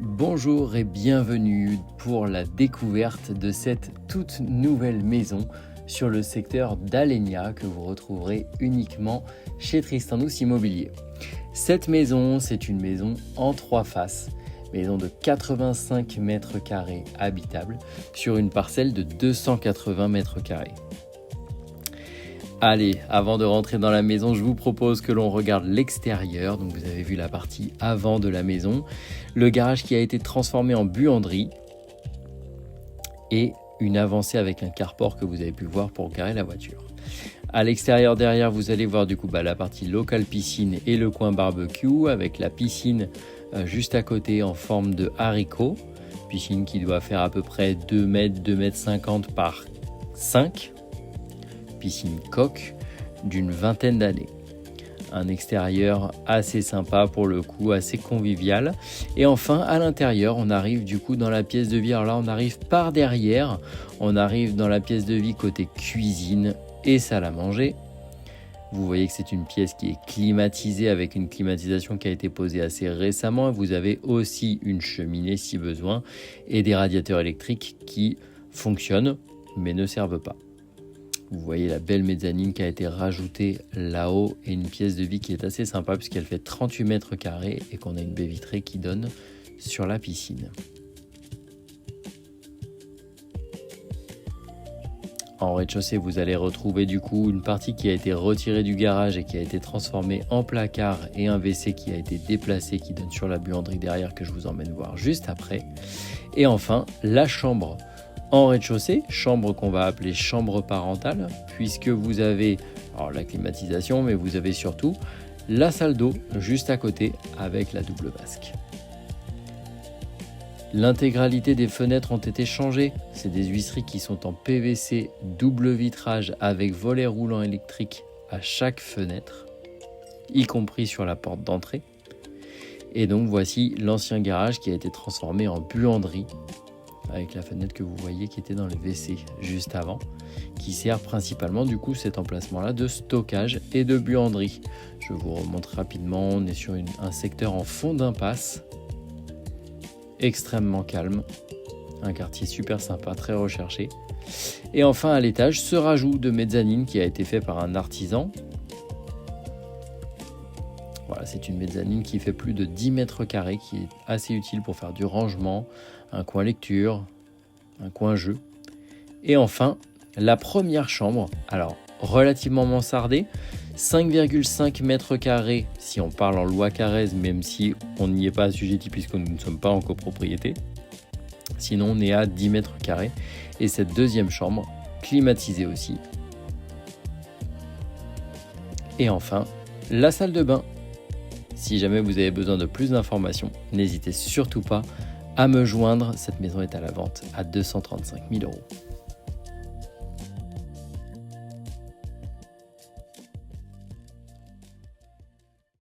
Bonjour et bienvenue pour la découverte de cette toute nouvelle maison sur le secteur d'Alenia que vous retrouverez uniquement chez Tristanus Immobilier. Cette maison, c'est une maison en 3 faces, maison de 85 mètres carrés habitable sur une parcelle de 280 mètres carrés. Allez, avant de rentrer dans la maison, je vous propose que l'on regarde l'extérieur. Donc vous avez vu la partie avant de la maison, le garage qui a été transformé en buanderie et une avancée avec un carport que vous avez pu voir pour garer la voiture. À l'extérieur derrière, vous allez voir du coup la partie locale piscine et le coin barbecue avec la piscine juste à côté en forme de haricot. Piscine qui doit faire à peu près 2 mètres, 2 mètres 50 par 5. Piscine coque d'une vingtaine d'années. Un extérieur assez sympa pour le coup, assez convivial. Et enfin, à l'intérieur, on arrive du coup dans la pièce de vie. Alors là, on arrive par derrière. On arrive dans la pièce de vie côté cuisine et salle à manger. Vous voyez que c'est une pièce qui est climatisée avec une climatisation qui a été posée assez récemment. Vous avez aussi une cheminée si besoin et des radiateurs électriques qui fonctionnent mais ne servent pas. Vous voyez la belle mezzanine qui a été rajoutée là-haut et une pièce de vie qui est assez sympa puisqu'elle fait 38 mètres carrés et qu'on a une baie vitrée qui donne sur la piscine. En rez-de-chaussée, vous allez retrouver du coup une partie qui a été retirée du garage et qui a été transformée en placard et un WC qui a été déplacé qui donne sur la buanderie derrière que je vous emmène voir juste après. Et enfin, la chambre en rez-de-chaussée, chambre qu'on va appeler chambre parentale, puisque vous avez la climatisation, mais vous avez surtout la salle d'eau juste à côté avec la double vasque. L'intégralité des fenêtres ont été changées. C'est des huisseries qui sont en PVC double vitrage avec volet roulant électrique à chaque fenêtre, y compris sur la porte d'entrée. Et donc voici l'ancien garage qui a été transformé en buanderie, avec la fenêtre que vous voyez qui était dans le WC juste avant, qui sert principalement du coup cet emplacement-là de stockage et de buanderie. Je vous remontre rapidement, on est sur un secteur en fond d'impasse, extrêmement calme, un quartier super sympa, très recherché. Et enfin à l'étage, ce rajout de mezzanine qui a été fait par un artisan. Voilà, c'est une mezzanine qui fait plus de 10 mètres carrés, qui est assez utile pour faire du rangement, un coin lecture, un coin jeu. Et enfin, la première chambre, alors relativement mansardée, 5,5 mètres carrés si on parle en loi Carrez, même si on n'y est pas assujetti puisque nous ne sommes pas en copropriété. Sinon, on est à 10 mètres carrés. Et cette deuxième chambre, climatisée aussi. Et enfin, la salle de bain. Si jamais vous avez besoin de plus d'informations, n'hésitez surtout pas à me joindre. Cette maison est à la vente à 235 000 €.